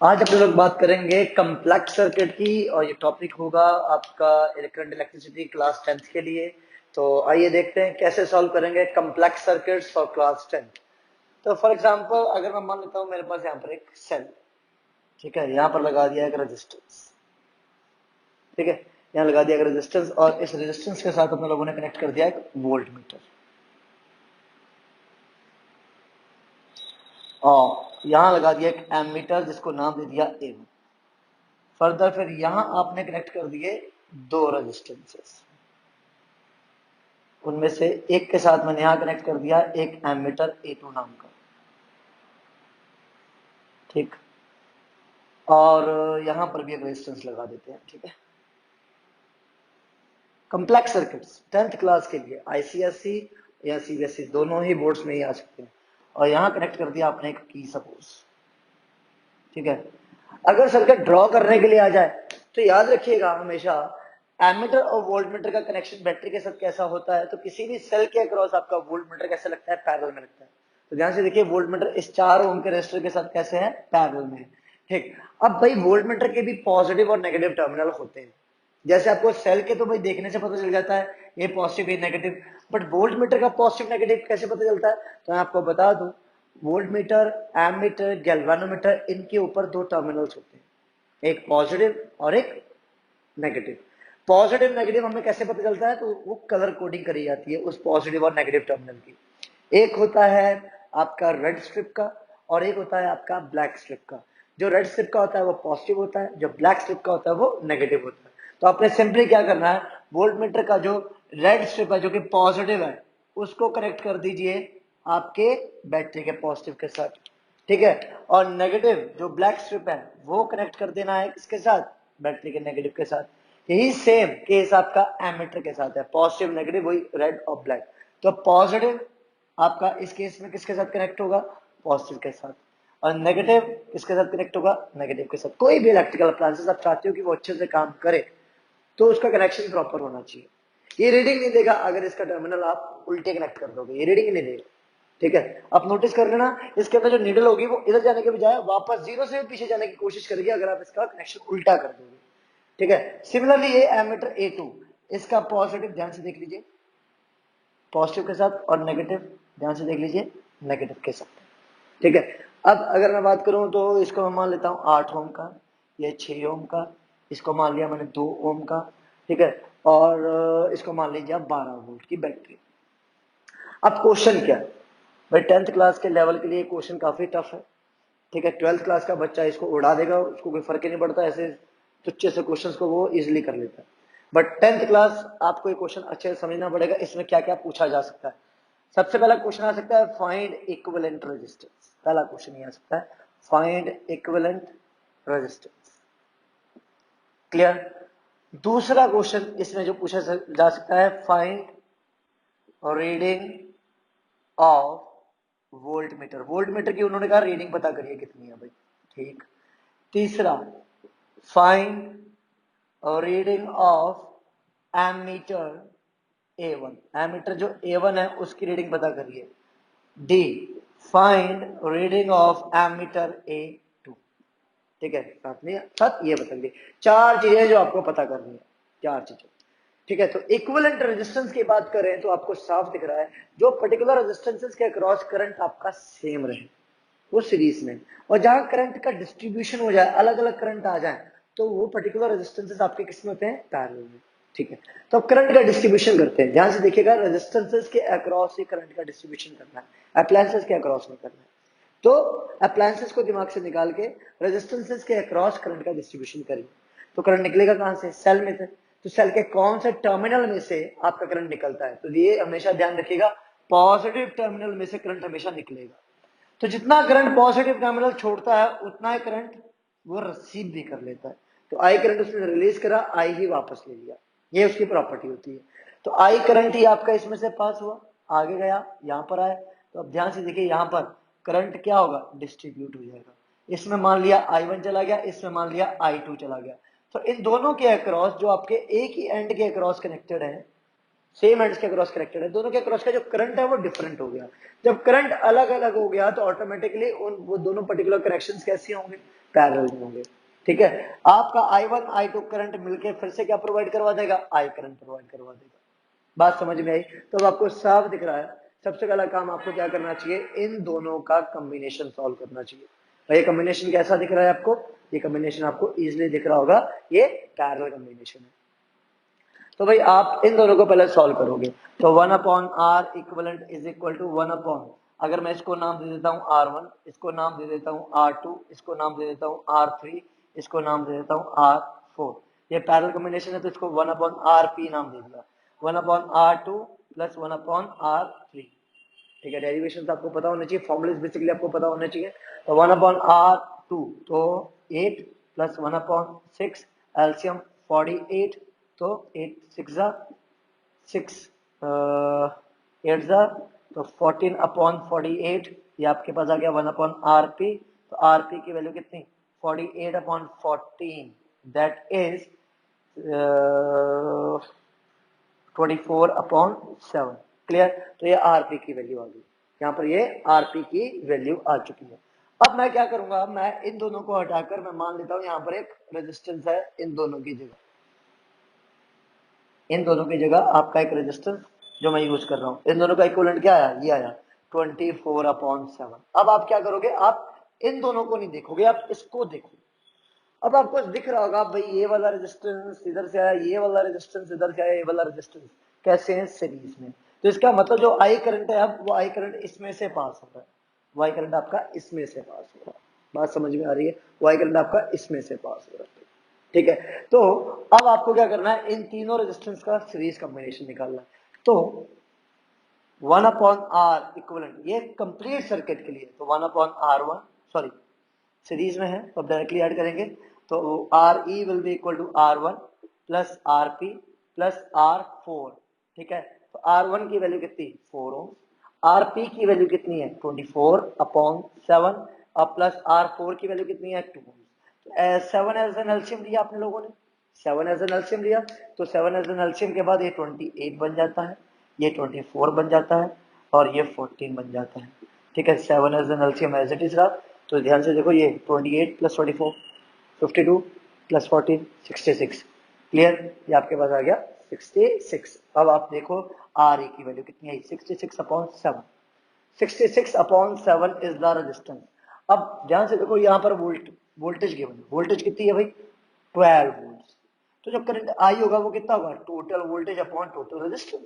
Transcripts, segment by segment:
आज अपने लोग बात करेंगे कम्प्लेक्स सर्किट की और ये टॉपिक होगा आपका करंट इलेक्ट्रिसिटी क्लास 10th के लिए। तो आइए देखते हैं कैसे सॉल्व करेंगे complex circuits for class 10th। तो फॉर एग्जांपल अगर मैं मान लेता हूँ मेरे पास यहाँ पर एक सेल, ठीक है, यहाँ पर लगा दिया एक रेजिस्टेंस, ठीक है, यहाँ लगा दिया एक रेजिस्टेंस और इस रेजिस्टेंस के साथ अपने लोगों ने कनेक्ट कर दिया एक वोल्ट मीटर और यहाँ लगा दिया एक एमीटर जिसको नाम दे दिया A1। फर्दर फिर यहां आपने कनेक्ट कर दिए दो रेजिस्टेंसेस, उनमें से एक के साथ मैंने यहां कनेक्ट कर दिया एक एमीटर A2 नाम का, ठीक, और यहां पर भी एक रेजिस्टेंस लगा देते हैं, ठीक है। कॉम्प्लेक्स सर्किट्स 10th क्लास के लिए आईसीएससी या सीबीएसई दोनों ही बोर्ड्स में ही आ सकते हैं। और यहां कनेक्ट कर दिया आपने एक की सपोज, ठीक है। अगर सर्किट ड्रॉ करने के लिए आ जाए तो याद रखिएगा हमेशा एमीटर और वोल्टमीटर का कनेक्शन बैटरी के साथ कैसा होता है। तो किसी भी सेल के अक्रॉस आपका वोल्टमीटर कैसे लगता है, पैरेलल में लगता है। तो ध्यान से देखिए वोल्टमीटर इस 4 ओम के रेजिस्टर के साथ कैसे है, पैरेलल में, ठीक। अब भाई वोल्टमीटर के भी पॉजिटिव और नेगेटिव टर्मिनल होते हैं। जैसे आपको सेल के तो भाई देखने से पता चल जाता है ये पॉजिटिव ये नेगेटिव, बट वोल्टमीटर का पॉजिटिव नेगेटिव कैसे पता चलता है। तो मैं आपको बता दूं, वोल्टमीटर, एमीटर, गैल्वेनोमीटर, इनके ऊपर दो टर्मिनल्स होते हैं, एक पॉजिटिव और एक नेगेटिव। पॉजिटिव नेगेटिव हमें कैसे पता चलता है, तो वो कलर कोडिंग करी जाती है उस पॉजिटिव और नेगेटिव टर्मिनल की। एक होता है आपका रेड स्ट्रिप का और एक होता है आपका ब्लैक स्ट्रिप का। जो रेड स्ट्रिप का होता है वो पॉजिटिव होता है, जो ब्लैक स्ट्रिप का होता है वो नेगेटिव होता है। तो आपने सिंपली क्या करना है, वोल्टमीटर का जो रेड स्ट्रिप है जो कि पॉजिटिव है उसको कनेक्ट कर दीजिए आपके बैटरी के पॉजिटिव के साथ, ठीक है। और नेगेटिव जो ब्लैक स्ट्रिप है वो कनेक्ट कर देना है किसके साथ, बैटरी के नेगेटिव के साथ। यही सेम केस आपका एमीटर के साथ है, पॉजिटिव नेगेटिव वही रेड और ब्लैक। तो पॉजिटिव आपका इस केस में किसके साथ कनेक्ट होगा, पॉजिटिव के साथ, और नेगेटिव किसके साथ कनेक्ट होगा, नेगेटिव के साथ। कोई भी इलेक्ट्रिकल अप्लायंसेस आप चाहते हो कि वो अच्छे से काम करे तो उसका कनेक्शन प्रॉपर होना चाहिए। ये रीडिंग नहीं देगा अगर इसका टर्मिनल आप उल्टे कनेक्ट कर दोगे, ये रीडिंग नहीं देगा, ठीक है। आप नोटिस कर लेना इसके अंदर जो नीडल होगी वो इधर जाने के बजाय वापस जीरो से पीछे जाने की कोशिश करेगी अगर आप इसका कनेक्शन उल्टा कर दोगे, ठीक है। सिमिलरली ये एमीटर A2, इसका पॉजिटिव ध्यान से देख लीजिए पॉजिटिव के साथ और नेगेटिव ध्यान से देख लीजिए नेगेटिव के साथ, ठीक है। अब अगर मैं बात करूं तो इसको मैं मान लेता हूं 8 ओम का, ये 6 ओम का, इसको मान लिया मैंने 2 ओम का, ठीक है, और इसको मान लीजिए 12 वोल्ट की बैटरी। अब क्वेश्चन क्या है भाई, 10th क्लास के लेवल के लिए क्वेश्चन काफी टफ है, ठीक है। 12th क्लास का बच्चा इसको उड़ा देगा, उसको कोई फर्क ही नहीं पड़ता, ऐसे तुच्छे से क्वेश्चंस को वो इजीली कर लेता है। बट 10th क्लास आपको ये क्वेश्चन अच्छे से समझना पड़ेगा, इसमें क्या क्या पूछा जा सकता है। सबसे पहला क्वेश्चन आ सकता है फाइंड इक्विवेलेंट रेजिस्टेंस, पहला क्वेश्चन ये आ सकता है फाइंड इक्विवेलेंट रेजिस्टेंस, क्लियर। दूसरा क्वेश्चन इसमें जो पूछा जा सकता है find reading of volt metre, volt meter की उन्होंने कहा रीडिंग पता करिए कितनी है भाई, ठीक। तीसरा find reading of ammeter A1, ammeter जो A1 है उसकी रीडिंग पता करिए। डी find reading of ammeter A2, ठीक है। साथ ये बता दिए चार चीजें जो आपको पता करनी है, चार चीजें, ठीक है। तो इक्विवेलेंट रेजिस्टेंस की बात करें तो आपको साफ दिख रहा है जो पर्टिकुलर रेजिस्टेंसेस के अक्रॉस करंट आपका सेम रहे वो सीरीज में, और जहां करंट का डिस्ट्रीब्यूशन हो जाए, अलग अलग करंट आ जाए, तो वो पर्टिकुलर रेजिस्टेंसेस आपके किस में होते हैं, पैरेलल में, ठीक है। तो अब करंट का डिस्ट्रीब्यूशन करते हैं, ध्यान से देखिएगा रेजिस्टेंसेस के अक्रॉस ही करंट का डिस्ट्रीब्यूशन करना है, अप्लायंसेस के अक्रॉस नहीं करना है। तो अप्लायंसेस को दिमाग से निकाल के रेजिस्टेंसेस के अक्रॉस करंट का डिस्ट्रीब्यूशन करिए। तो करंट निकलेगा कहां से, सेल में से। तो सेल के कौन से टर्मिनल में से आपका करंट निकलता है, तो ये हमेशा ध्यान रखिएगा पॉजिटिव टर्मिनल में से करंट हमेशा निकलेगा। तो जितना करंट पॉजिटिव टर्मिनल छोड़ता है उतना ही करंट वो रिसीव भी कर लेता है। तो आई करंट उसने रिलीज करा, आई ही वापस ले लिया, ये उसकी प्रॉपर्टी होती है। तो आई करंट ही आपका इसमें से पास हुआ, आगे गया यहां पर आया। तो अब ध्यान से देखिए यहां पर करंट क्या होगा, डिस्ट्रीब्यूट हो जाएगा। इसमें मान लिया I1 चला गया, इसमें मान लिया I2 चला गया। तो इन दोनों के अक्रॉस जो आपके एक ही एंड के अक्रॉस कनेक्टेड है, सेम एंड्स के क्रॉस कनेक्टेड है, दोनों के क्रॉस का जो करंट है वो डिफरेंट हो गया। जब करंट अलग अलग हो गया तो ऑटोमेटिकली उन वो दोनों पर्टिकुलर कनेक्शंस कैसे होंगे, पैरेलल में होंगे। ठीक है, आपका I1 I2 करंट मिलके फिर से क्या प्रोवाइड करवा देगा, I करंट प्रोवाइड करवा देगा। बात समझ में आई? तो अब आपको साफ दिख रहा है, सबसे पहला काम आपको क्या करना चाहिए, इन दोनों का कॉम्बिनेशन सॉल्व करना चाहिए। और ये कॉम्बिनेशन कैसा दिख रहा है आपको, ये कॉम्बिनेशन आपको इजीली दिख रहा होगा, ये पैरेलल कॉम्बिनेशन है। तो भाई आप इन दोनों को पहले सॉल्व करोगे, तो 1/r equivalent is equal to 1/, अगर मैं इसको नाम दे देता हूँ R1, इसको नाम दे देता हूँ R2, इसको नाम दे देता हूँ R3, इसको नाम दे देता हूँ R4। ये पैरेलल कॉम्बिनेशन है तो इसको 1/RP नाम दे दिया, 1/R2 प्लस 1/R3। ठीक है, डेरिवेशन तो आपको पता होना चाहिए, फॉर्मूले बेसिकली आपको पता होना चाहिए। तो 1/R2 तो 8 प्लस 1/6 एल्सियम 48, तो 8 6 6 8 तो 14/48, ये आपके पास आ गया 1/RP। तो RP की वैल्यू कितनी, 48/14, दैट इज 24/7। क्लियर? तो ये RP की वैल्यू आ गई, यहाँ पर ये RP की वैल्यू आ चुकी है। अब मैं क्या करूंगा, मैं इन दोनों को हटाकर मैं मान लेता हूं यहाँ पर एक रेजिस्टेंस है इन दोनों की जगह, इन दोनों की जगह आपका एक रेजिस्टेंस जो मैं यूज कर रहा हूं, इन दोनों का इक्विवेलेंट क्या आया, ये आया 24/7। अब आप क्या करोगे, आप इन दोनों को नहीं देखोगे, आप इसको देखो। अब आपको दिख रहा होगा भाई ये वाला रेजिस्टेंस इधर से आया, ये वाला रेजिस्टेंस इधर से आया, ये वाला रेजिस्टेंस कैसे है, सीरीज में। तो इसका मतलब जो आई करंट है अब वो आई करंट इसमें से पास हो रहा है, वो आई करंट आपका इसमें से पास हो रहा है। बात समझ में आ रही है, वो आई करंट आपका इसमें से पास हो रहा है। ठीक है, तो अब आपको क्या करना है, इन तीनों रेजिस्टेंस का सीरीज कॉम्बिनेशन निकालना है। तो 1/R इक्विवेलेंट, ये कंप्लीट सर्किट के लिए, तो 1/R1 सॉरी सीरीज में है तो डायरेक्टली ऐड करेंगे, तो RE will be equal to R1 plus RP plus R4। ठीक है, तो R1 की वैल्यू कितनी, 4 ओम, RP की वैल्यू कितनी है 24/7 और प्लस R4 की वैल्यू कितनी है 2 ओम। तो 7 एज एन एलसीएम लिया आपने लोगों ने, 7 एज एन एलसीएम लिया, तो 7 एज एन एलसीएम के बाद ये 28 बन जाता है, ये 24 बन जाता है और ये 14 बन जाता है। ठीक है, 7 as an LCM as it is रहा। तो ध्यान से देखो, ये 28 प्लस 24 52 प्लस 14 66। क्लियर? ये आपके पास आ गया 66। अब आप देखो आर ई की वैल्यू कितनी आई, 66/7। 66/7 इज द रेजिस्टेंस। अब ध्यान से देखो यहाँ पर वोल्टेज गिवन है, वोल्टेज कितनी है भाई 12 वोल्ट। तो जो करंट आई होगा वो कितना होगा, total voltage upon total resistance.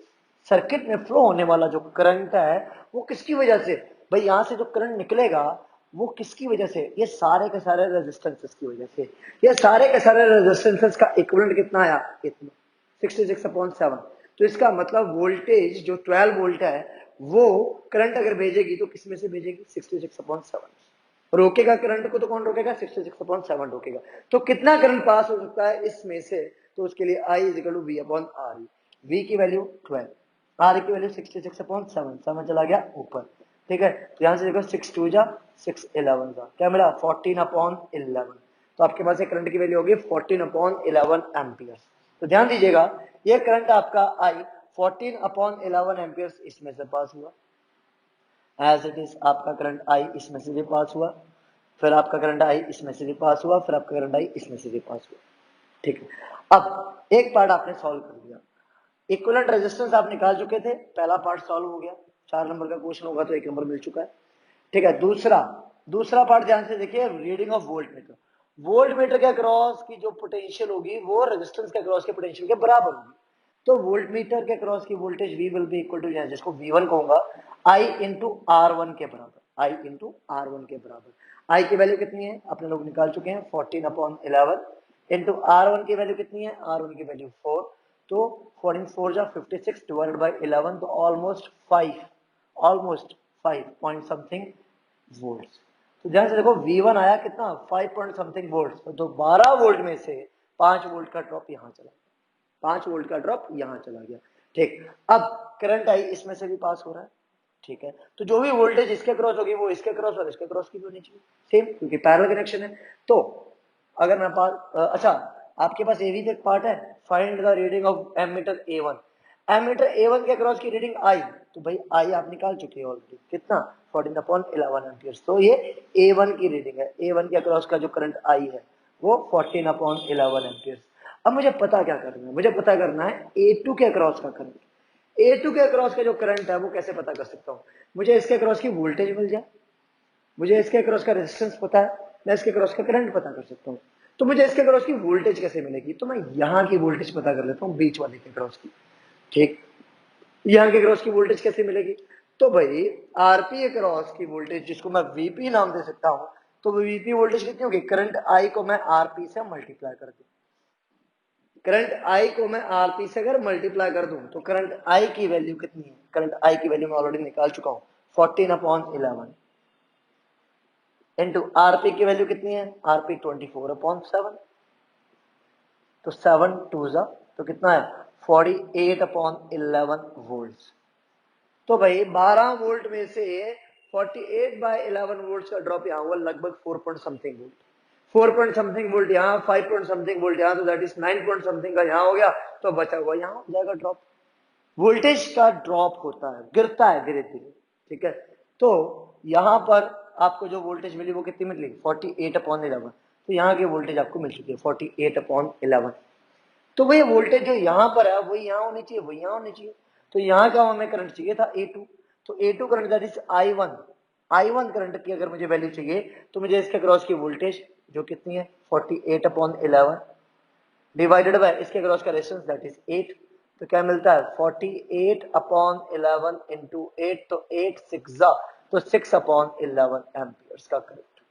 Circuit में फ्लो होने वाला जो करंट है वो किसकी वजह से, भाई यहाँ से जो करंट निकलेगा वो किसकी वजह से, ये सारे के सारे रेजिस्टेंसेस की वजह से। ये सारे के सारे रेजिस्टेंसेस का इक्विवेलेंट कितना आया, इतना 66/7। तो इसका मतलब वोल्टेज जो 12 वोल्ट है वो करंट अगर भेजेगी तो किसमें से भेजेगी, 66/7। रोकेगा करंट को तो कौन रोकेगा, 66/7 रोकेगा। तो कितना करंट पास हो सकता है इसमें से, तो उसके लिए I is equal to V/R। V की वैल्यू 12, R की वैल्यू 66/7, 7 चला गया ऊपर। ठीक है, तो यहां से देखो 6 2 जा 6 11 जा क्या मिला 14/11। तो आपके पास ये करंट की वैल्यू होगी 14/11 एम्पियर। तो ध्यान दीजिएगा, ये करंट आपका I 14/11 एम्पियर इसमें से पास हुआ, एज इट इज आपका करंट आई इसमें से भी पास हुआ, फिर आपका करंट आई इसमें से भी पास हुआ, फिर आपका करंट आई इसमें से भी पास हुआ। ठीक है, अब एक पार्ट आपने सॉल्व कर दिया, इक्विवेलेंट रेजिस्टेंस आप निकाल चुके थे, पहला पार्ट सॉल्व हो गया। 4 नंबर का क्वेश्चन होगा तो 1 नंबर मिल चुका है। ठीक है, दूसरा पार्ट ध्यान से देखिए, reading of volt metre. Volt meter के अक्रॉस की जो पोटेंशियल होगी वो रेजिस्टेंस के अक्रॉस के पोटेंशियल के बराबर होगी। तो वोल्ट मीटर के अक्रॉस की voltage V will be equal to, जिसको V1 कहूंगा, I इंटू R1 के बराबर, I इंटू R1 के बराबर। I की वैल्यू कितनी है अपने लोग निकाल चुके हैं 14/11 इंटू R1 की वैल्यू कितनी है, R1 की वैल्यू 4, तो 14 4 जा 56 डिवाइडेड बाय 11, तो ऑलमोस्ट 5 पॉइंट समथिंग वोल्ट। तो ध्यान से देखो V1 आया कितना 5 पॉइंट समथिंग वोल्ट, तो 12 वोल्ट में से 5 वोल्ट का ड्रॉप यहां चला, 5 वोल्ट का ड्रॉप यहां चला गया। ठीक, अब करंट आई इसमें से भी पास हो रहा है। ठीक है, तो जो भी वोल्टेज इसके क्रॉस होगी वो इसके क्रॉस और इसके क्रॉस की भी होनी चाहिए सेम, क्योंकि पैरेलल कनेक्शन है। तो अगर मैं अच्छा आपके पास ये भी एक पार्ट है, find the reading of ammeter A1। Ammeter A1 के अक्रॉस की रीडिंग आई, तो भाई आई आप निकाल चुके हैं ऑलरेडी, कितना 14/11 एम्पियर। तो ये A1 की रीडिंग है, A1 के अक्रॉस का जो करंट आई है वो 14/11 एम्पियर। अब मुझे पता क्या करना है, मुझे पता करना है A2 के अक्रॉस का करंट। A2 के अक्रॉस का जो करंट है वो कैसे पता कर सकता हूँ, मुझे इसके अक्रॉस की वोल्टेज मिल जाए, मुझे इसके अक्रॉस का रेजिस्टेंस पता है, मैं इसके अक्रॉस का करंट पता कर सकता हूँ। तो मुझे इसके अक्रॉस की वोल्टेज कैसे मिलेगी, तो मैं यहाँ की वोल्टेज पता कर लेता हूँ बीच वाले के अक्रॉस की। ठीक, यहाँ के क्रॉस की वोल्टेज कैसे मिलेगी, तो भाई आरपी क्रॉस की वोल्टेज जिसको मैं वीपी नाम दे सकता हूं, तो वीपी वोल्टेज कितनी होगी, करंट आई को मैं आरपी से मल्टीप्लाई कर दूं, करंट आई को मैं आरपी से अगर मल्टीप्लाई कर दूं तो करंट आई की वैल्यू कितनी है, करंट आई की वैल्यू मैं ऑलरेडी निकाल चुका हूं 14/11 इंटू आरपी की वैल्यू कितनी है, आरपी 24/7, तो 7 2 जा तो कितना है 48/11 वोल्ट। तो भाई 12 वोल्ट में से 48/11 वोल्ट का ड्रॉप यहाँ हुआ लगभग 4 point something volt, 4 point something volt यहाँ, 5 पॉइंट समथिंग वोल्ट यहाँ, तो दैट इज 9 पॉइंट समथिंग का यहाँ हो गया, तो बचा हुआ यहाँ हो जाएगा ड्रॉप। वोल्टेज का ड्रॉप होता है, गिरता है धीरे धीरे, ठीक है। तो यहाँ पर आपको जो वोल्टेज मिली वो कितनी मिली 48/11, तो यहाँ की वोल्टेज आपको मिल चुकी है 48/11। तो वही वोल्टेज जो यहाँ पर है वही यहाँ होनी चाहिए, वही यहाँ होनी चाहिए, तो यहाँ का हमें करंट चाहिए था A2, तो A2 current that is I1 current की अगर मुझे वैल्यू चाहिए तो मुझे इसके क्रॉस की वोल्टेज जो कितनी है 48/11 डिवाइडेड बाय इसके क्रॉस का रेजिस्टेंस दैट इज 8, तो क्या मिलता है 48/11 इंटू 8, तो 8 6 तो 6/11 एम्पियर्स का current,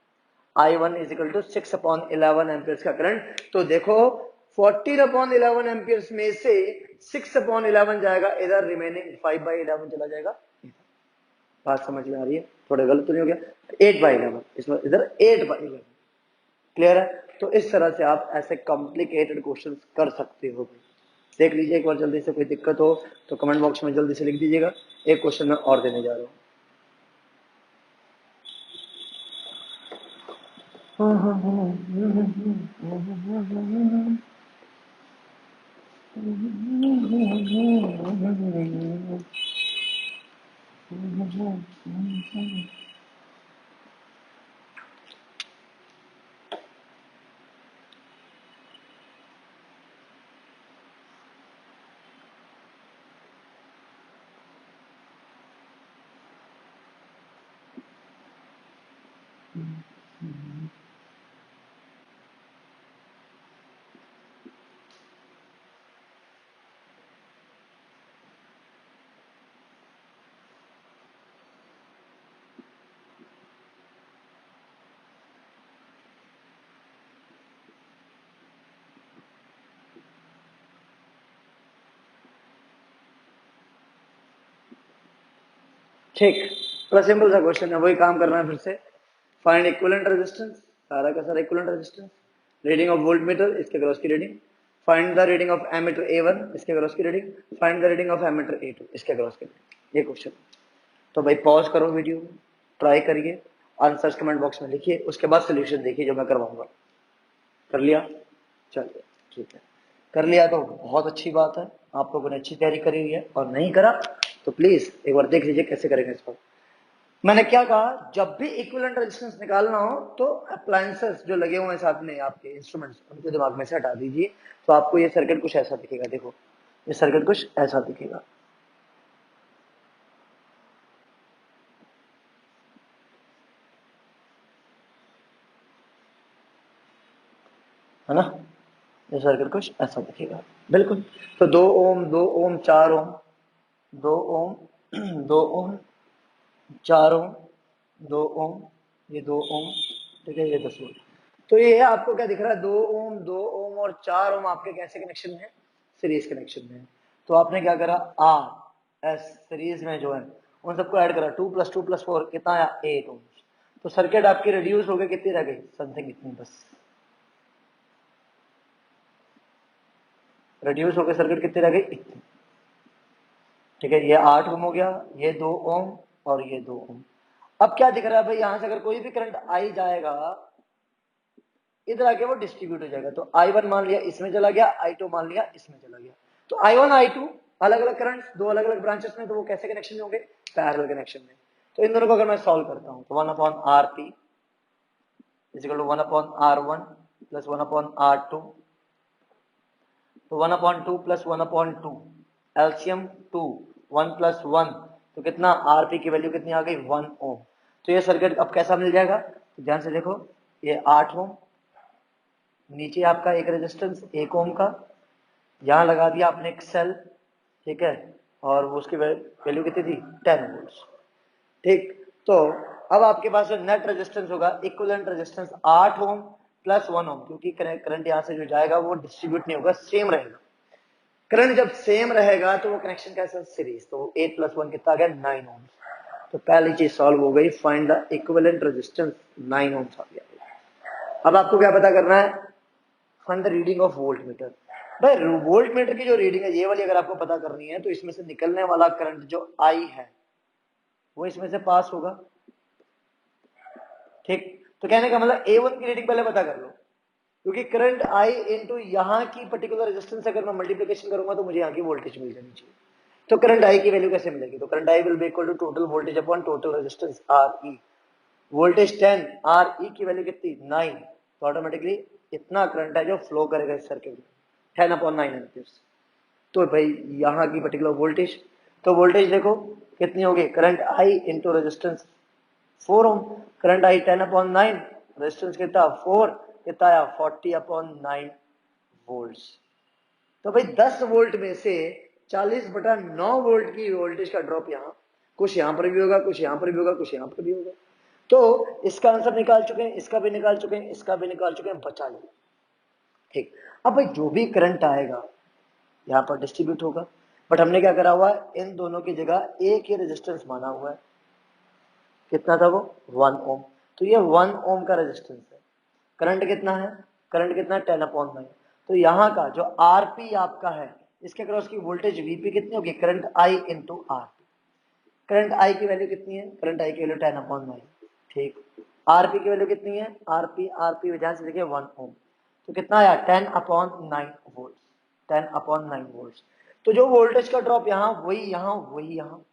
I1 is equal to 6/11 amperes का करंट। तो देखो 14/11 एम्पियर्स में से 6/11 जाएगा इधर, रिमेनिंग 5/11 चला जाएगा। बात समझ में आ रही है, थोड़ा गलत तो नहीं हो गया, 8/11 इसमें इधर 8/11, क्लियर है। तो इस तरह से आप ऐसे कॉम्प्लिकेटेड क्वेश्चंस कर सकते हो। देख लीजिए एक बार जल्दी से, कोई दिक्कत हो तो कमेंट बॉक्स में जल्दी से लिख दीजिएगा। एक क्वेश्चन मैं और देने जा रहा हूँ। ठीक, थोड़ा सिंपल सा क्वेश्चन है, वही काम करना है फिर से। फाइंड इक्विवेलेंट रेजिस्टेंस, सारा का सारा equivalent resistance, reading of volt meter इसके क्रॉस की reading, find the reading of ammeter A1 इसके क्रॉस की reading, find the reading of ammeter A2 इसके क्रॉस की रीडिंग, ये क्वेश्चन। तो भाई पॉज करो वीडियो, ट्राई करिए, आंसर्स कमेंट बॉक्स में लिखिए, उसके बाद सोल्यूशन देखिए जो मैं करवाऊंगा। कर लिया, चलिए ठीक है, कर लिया तो बहुत अच्छी बात है, आप लोगों ने अच्छी तैयारी करी हुई है, और नहीं करा तो प्लीज एक बार देख लीजिए कैसे करेंगे इसको। मैंने क्या कहा, जब भी इक्विवेलेंट रेजिस्टेंस निकालना हो तो अप्लायंसेस जो लगे हुए हैं साथ में आपके इंस्ट्रूमेंट्स, उनको दिमाग में से हटा दीजिए, तो आपको ये सर्किट कुछ ऐसा दिखेगा। देखो ये सर्किट कुछ ऐसा दिखेगा, है ना, ये सर्किट कुछ ऐसा दिखेगा बिल्कुल। तो 2 ओम 2 ओम 4 ओम 2 ओम 2 ओम 4 ओम 2 ओम, ये 2 ओम, ठीक है, ये 10 ओम। तो ये आपको क्या दिख रहा है, 2 ओम 2 ओम और 4 ओम आपके कैसे कनेक्शन में है, सीरीज कनेक्शन में है। तो आपने क्या करा, आर एस सीरीज में जो है उन सबको ऐड करा, 2 + 2 + 4 कितना आया 8 ओम। तो सर्किट आपकी रिड्यूस हो गई, कितनी रह गई, समथिंग इतनी, बस रिड्यूस होकर सर्किट कितनी रह गई, इतनी, ठीक है। ये 8 ओम हो गया, ये 2 ओम और ये 2 ओम। अब क्या दिख रहा है भाई, यहां से अगर कोई भी करंट आई जाएगा इधर आके वो डिस्ट्रीब्यूट हो जाएगा, तो I1 मान लिया इसमें चला गया, I2 मान लिया इसमें चला गया, तो I1 I2 अलग अलग करंट, दो अलग अलग ब्रांचेस में, तो वो कैसे कनेक्शन में होंगे, पैरेलल कनेक्शन में। तो इन दोनों को अगर मैं सॉल्व करता हूं तो 1/RP is equal to 1/R1 plus 1/R2, तो 1/2 प्लस 1/2 एलसीएम 2, 1 प्लस 1, तो कितना, आरपी की वैल्यू कितनी आ गई, 1 ओम। तो ये सर्किट अब कैसा मिल जाएगा, तो ध्यान से देखो, ये 8 ओम, नीचे आपका एक रेजिस्टेंस 1 ओम का, यहां लगा दिया आपने एक सेल, ठीक है, और वो उसकी वैल्यू कितनी थी, 10 वोल्ट्स, ठीक। तो अब आपके पास जो नेट रेजिस्टेंस होगा, इक्विवेलेंट रेजिस्टेंस 8 ओम प्लस 1 ओम, क्योंकि करंट यहां से जो जाएगा वो डिस्ट्रीब्यूट नहीं होगा, सेम रहेगा। करंट जब सेम रहेगा तो वो कनेक्शन कैसा, सीरीज, तो 8 प्लस 1 कितना आ गया, 9 ओम। तो पहली चीज सॉल्व हो गई, फाइंड द इक्विवेलेंट रेजिस्टेंस, 9 ओम आ गया। अब आपको क्या पता करना है, find the reading of volt metre. भाई वोल्ट मीटर की जो रीडिंग है ये वाली अगर आपको पता करनी है, तो इसमें से निकलने वाला करंट जो आई है वो इसमें से पास होगा, ठीक। तो कहने का मतलब A1 की रीडिंग पहले पता कर लो, क्योंकि करंट आई इनटू यहाँ की पर्टिकुलर रेजिस्टेंस अगर मैं मल्टीप्लिकेशन करूंगा तो मुझे यहाँ की वोल्टेज मिल जानी चाहिए। तो करंट आई की वैल्यू कैसे मिलेगी, तो current I will be equal to total voltage upon total resistance RE। Voltage 10, RE की वैल्यू कितनी, 9, तो ऑटोमेटिकली इतना करंट है जो फ्लो करेगा इस सर्किट में, 10/9 एम्पियर्स। तो भाई यहाँ की पर्टिकुलर वोल्टेज, तो वोल्टेज देखो कितनी होगी, current I into resistance 4 ohm, current I 10/9, resistance कितना 4, कितना आया 40/9 वोल्ट्स। तो भाई 10 वोल्ट में से 40/9 वोल्ट की वोल्टेज का ड्रॉप यहाँ, कुछ यहाँ पर भी होगा, कुछ यहाँ पर भी होगा, कुछ यहाँ पर भी होगा। तो इसका आंसर निकाल चुके हैं, इसका भी निकाल चुके हैं, इसका भी निकाल चुके हैं, बचा लिया, ठीक। अब भाई जो भी करंट आएगा यहाँ पर डिस्ट्रीब्यूट होगा, बट हमने क्या करा हुआ है, इन दोनों की जगह एक ही रेजिस्टेंस माना हुआ है, कितना था वो, 1 ओम। तो ये 1 ओम का रेजिस्टेंस है, करंट कितना है, करंट कितना है, 10/9। तो यहाँ का जो आरपी आपका है, इसके अक्रॉस की वोल्टेज वीपी कितनी होगी, current I into RP. Current I की वैल्यू कितनी है, करंट आई की वैल्यू 10/9, ठीक। आरपी की वैल्यू कितनी है, आरपी वजह से देखिए 1 ओम, तो कितना आया 10/9 वोल्ट, 10/9 वोल्ट। तो जो वोल्टेज का ड्रॉप यहाँ वही यहाँ वही यहाँ,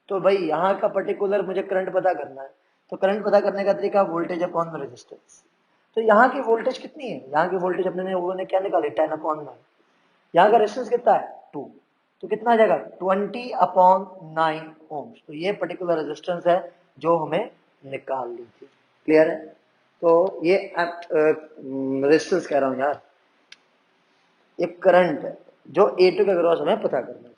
तो भाई यहाँ का पर्टिकुलर मुझे करंट पता करना है, तो करंट पता करने का तरीका वोल्टेज अपॉन रेजिस्टेंस। तो यहाँ की वोल्टेज कितनी है, यहाँ की वोल्टेज अपने वो ने क्या निकाली, 10/9, यहाँ का रेजिस्टेंस कितना है 2, तो कितना आ जाएगा 20/9 ओम्स। तो ये पर्टिकुलर रेजिस्टेंस है जो हमें निकाल ली थी, क्लियर है। तो ये रेजिस्टेंस कह रहा हूं यार, एक करंट है जो A2 के अक्रॉस हमें पता करना है,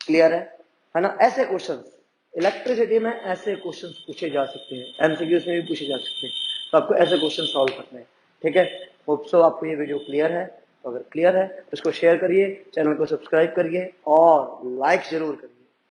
क्लियर है ना। ऐसे क्वेश्चंस इलेक्ट्रिसिटी में ऐसे क्वेश्चंस पूछे जा सकते हैं, एमसीक्यूज में भी पूछे जा सकते हैं, तो आपको ऐसे क्वेश्चन सॉल्व करने हैं, ठीक है। होप सो आपको ये वीडियो क्लियर है, तो अगर क्लियर है तो इसको शेयर करिए, चैनल को सब्सक्राइब करिए और लाइक जरूर करिए।